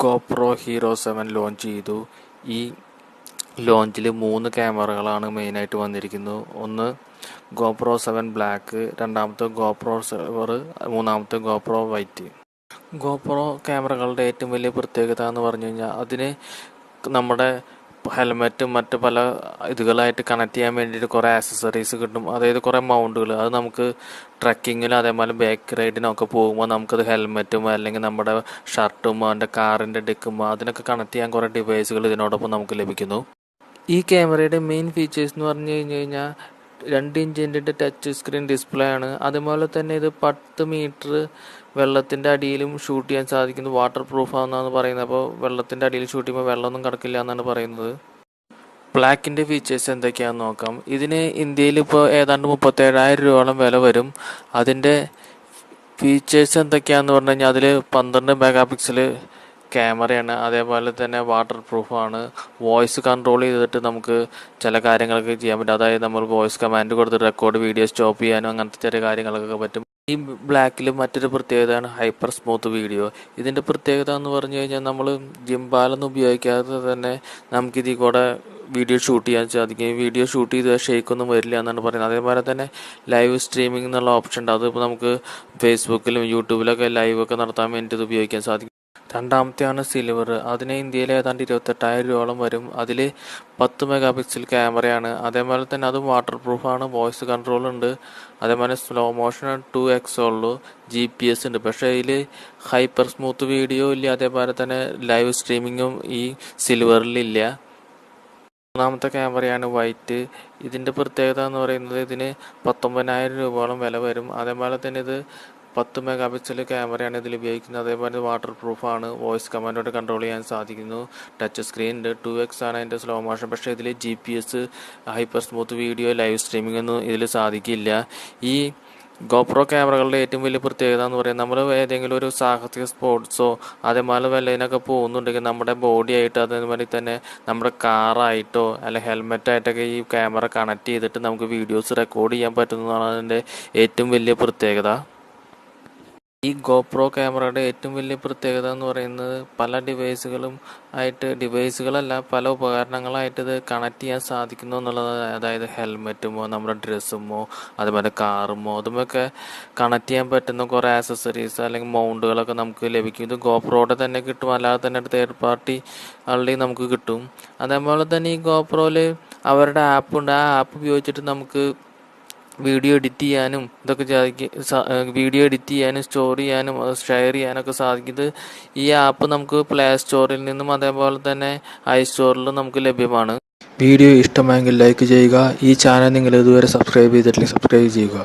GoPro Hero7 launch ചെയ്തു. ഈ ലോഞ്ചിൽ 3 ക്യാമറകളാണ് മെയിനായിട്ട് വന്നിരിക്കുന്നത്. ഒന്ന് GoPro 7 ബ്ലാക്ക്, രണ്ടാമത്തെ GoPro Silver, മൂന്നാമത്തെ GoPro വൈറ്റ്. GoPro ക്യാമറകളുടെ ഏറ്റവും വലിയ പ്രത്യേകത എന്ന് പറഞ്ഞു കഴിഞ്ഞാൽ അതിന് നമ്മുടെ ഹെൽമെറ്റും മറ്റ് പല ഇതുകളായിട്ട് കണക്ട് ചെയ്യാൻ വേണ്ടിയിട്ട് കുറേ ആക്സസറീസ് കിട്ടും. അതായത് കുറേ മൗണ്ടുകൾ. അത് നമുക്ക് ട്രക്കിങ്ങിലും അതേപോലെ ബാക്ക് റൈഡിനൊക്കെ പോകുമ്പോൾ നമുക്കത് ഹെൽമെറ്റും അല്ലെങ്കിൽ നമ്മുടെ ഷർട്ടും അതിൻ്റെ കാറിൻ്റെ ഡെക്കും അതിനൊക്കെ കണക്ട് ചെയ്യാൻ കുറേ ഡിവൈസുകൾ ഇതിനോടൊപ്പം നമുക്ക് ലഭിക്കുന്നു. ഈ ക്യാമറയുടെ മെയിൻ ഫീച്ചേഴ്സ് എന്ന് പറഞ്ഞു കഴിഞ്ഞാൽ 2 ഇഞ്ചിൻ്റെ ടച്ച് സ്ക്രീൻ ഡിസ്പ്ലേ ആണ്. അതുപോലെ തന്നെ ഇത് 10 മീറ്റർ വെള്ളത്തിൻ്റെ അടിയിലും ഷൂട്ട് ചെയ്യാൻ സാധിക്കുന്നു. വാട്ടർ പ്രൂഫ് ആണെന്നാണ് പറയുന്നത്. അപ്പോൾ വെള്ളത്തിൻ്റെ അടിയിൽ ഷൂട്ട് ചെയ്യുമ്പോൾ വെള്ളമൊന്നും കിടക്കില്ല എന്നാണ് പറയുന്നത്. ബ്ലാക്കിൻ്റെ ഫീച്ചേഴ്സ് എന്തൊക്കെയാണെന്ന് നോക്കാം. ഇതിന് ഇന്ത്യയിൽ ഇപ്പോൾ ഏതാണ്ട് 37,000 രൂപയോളം വില വരും. അതിൻ്റെ ഫീച്ചേഴ്സ് എന്തൊക്കെയാണെന്ന് പറഞ്ഞു കഴിഞ്ഞാൽ അതിൽ 12 മെഗാ പിക്സൽ ക്യാമറയാണ്. അതേപോലെ തന്നെ വാട്ടർ പ്രൂഫാണ്. വോയിസ് കൺട്രോൾ ചെയ്തിട്ട് നമുക്ക് ചില കാര്യങ്ങളൊക്കെ ചെയ്യാൻ പറ്റും. അതായത് നമ്മൾ വോയിസ് കമാൻഡ് കൊടുത്ത് റെക്കോർഡ് വീഡിയോ സ്റ്റോപ്പ് ചെയ്യാനും അങ്ങനത്തെ ചെറിയ കാര്യങ്ങളൊക്കെ പറ്റും. ഈ ബ്ലാക്കിൽ മറ്റൊരു പ്രത്യേകതയാണ് ഹൈപ്പർ സ്മൂത്ത് വീഡിയോ. ഇതിൻ്റെ പ്രത്യേകത എന്ന് പറഞ്ഞു കഴിഞ്ഞാൽ നമ്മൾ ജിംബാലൊന്നും ഉപയോഗിക്കാതെ തന്നെ നമുക്കിതിൽ കൂടെ വീഡിയോ ഷൂട്ട് ചെയ്യാൻ സാധിക്കും. വീഡിയോ ഷൂട്ട് ചെയ്ത് ഷെയ്ക്കൊന്നും വരില്ല എന്നാണ് പറയുന്നത്. അതേപോലെ തന്നെ ലൈവ് സ്ട്രീമിംഗ് എന്നുള്ള ഓപ്ഷൻ ഉണ്ട്. അതിപ്പോൾ നമുക്ക് ഫേസ്ബുക്കിലും യൂട്യൂബിലൊക്കെ ലൈവൊക്കെ നടത്താൻ വേണ്ടി ഇത് ഉപയോഗിക്കാൻ സാധിക്കും. രണ്ടാമത്തെയാണ് സിൽവർ. അതിന് ഇന്ത്യയിൽ ഏതാണ്ട് 28,000 രൂപയോളം വരും. അതിൽ 10 മെഗാ പിക്സൽ ക്യാമറയാണ്. അതേപോലെ തന്നെ അതും വാട്ടർ പ്രൂഫാണ്. വോയിസ് കൺട്രോൾ ഉണ്ട്. അതേപോലെ സ്ലോ മോഷൻ 2x ഉള്ളൂ. GPS ഉണ്ട്. പക്ഷേ ഇതിൽ ഹൈപ്പർ സ്മൂത്ത് വീഡിയോ ഇല്ല. അതേപോലെ തന്നെ ലൈവ് സ്ട്രീമിങ്ങും ഈ സിൽവറിലില്ല. മൂന്നാമത്തെ ക്യാമറയാണ് വൈറ്റ്. ഇതിൻ്റെ പ്രത്യേകത എന്ന് പറയുന്നത് ഇതിന് 19,000 രൂപയോളം വില വരും. അതേപോലെ തന്നെ ഇത് 10 മെഗാ പിക്സൽ ക്യാമറയാണ് ഇതിൽ ഉപയോഗിക്കുന്നത്. അതേപോലെ വാട്ടർ പ്രൂഫാണ്. വോയിസ് കമാൻഡോടെ കൺട്രോൾ ചെയ്യാൻ സാധിക്കുന്നു. ടച്ച് സ്ക്രീൻ ഉണ്ട്. 2x ആണ് അതിൻ്റെ സ്ലോ മോഷൻ. പക്ഷേ ഇതിൽ GPS, hyper smooth video, live streaming ഒന്നും ഇതിൽ സാധിക്കില്ല. ഈ GoPro ക്യാമറകളുടെ ഏറ്റവും വലിയ പ്രത്യേകത എന്ന് പറയുന്നത് നമ്മൾ ഏതെങ്കിലും ഒരു സാഹസിക സ്പോർട്സോ അതേപോലെ വല്ലതിനൊക്കെ പോകുന്നുണ്ടെങ്കിൽ നമ്മുടെ ബോഡി ആയിട്ട് അതേമാതിരി തന്നെ നമ്മുടെ കാറായിട്ടോ അല്ലെങ്കിൽ ഹെൽമെറ്റായിട്ടൊക്കെ ഈ ക്യാമറ കണക്ട് ചെയ്തിട്ട് നമുക്ക് വീഡിയോസ് റെക്കോർഡ് ചെയ്യാൻ പറ്റുന്നതാണ് അതിൻ്റെ ഏറ്റവും വലിയ പ്രത്യേകത. ഈ GoPro ക്യാമറയുടെ ഏറ്റവും വലിയ പ്രത്യേകത എന്ന് പറയുന്നത് പല ഡിവൈസുകളല്ല പല ഉപകരണങ്ങളായിട്ട് ഇത് കണക്ട് ചെയ്യാൻ സാധിക്കുന്നു എന്നുള്ളത്. അതായത് ഹെൽമെറ്റുമോ നമ്മുടെ ഡ്രസ്സുമോ അതുപോലെ കാറുമോ അതുമൊക്കെ കണക്ട് ചെയ്യാൻ പറ്റുന്ന കുറേ ആക്സസറീസ് അല്ലെങ്കിൽ മൗണ്ടുകളൊക്കെ നമുക്ക് ലഭിക്കും. ഇത് GoProയുടെ തന്നെ കിട്ടും, അല്ലാതെ തന്നെ തേർഡ് പാർട്ടി ആളുടെയും നമുക്ക് കിട്ടും. അതേപോലെ തന്നെ ഈ GoProയിൽ അവരുടെ ആപ്പ് ഉണ്ട്. ആ ആപ്പ് ഉപയോഗിച്ചിട്ട് നമുക്ക് വീഡിയോ എഡിറ്റ് ചെയ്യാനും ഇതൊക്കെ വീഡിയോ എഡിറ്റ് ചെയ്യാനും സ്റ്റോർ ചെയ്യാനും ഷെയർ ചെയ്യാനൊക്കെ സാധിക്കുന്നത്. ഈ ആപ്പ് നമുക്ക് പ്ലേ സ്റ്റോറിൽ നിന്നും അതേപോലെ തന്നെ ഐസ്റ്റോറിലും നമുക്ക് ലഭ്യമാണ്. വീഡിയോ ഇഷ്ടമായെങ്കിൽ ലൈക്ക് ചെയ്യുക. ഈ ചാനൽ നിങ്ങൾ ഇതുവരെ സബ്സ്ക്രൈബ് ചെയ്തിട്ടില്ലെങ്കിൽ സബ്സ്ക്രൈബ് ചെയ്യുക.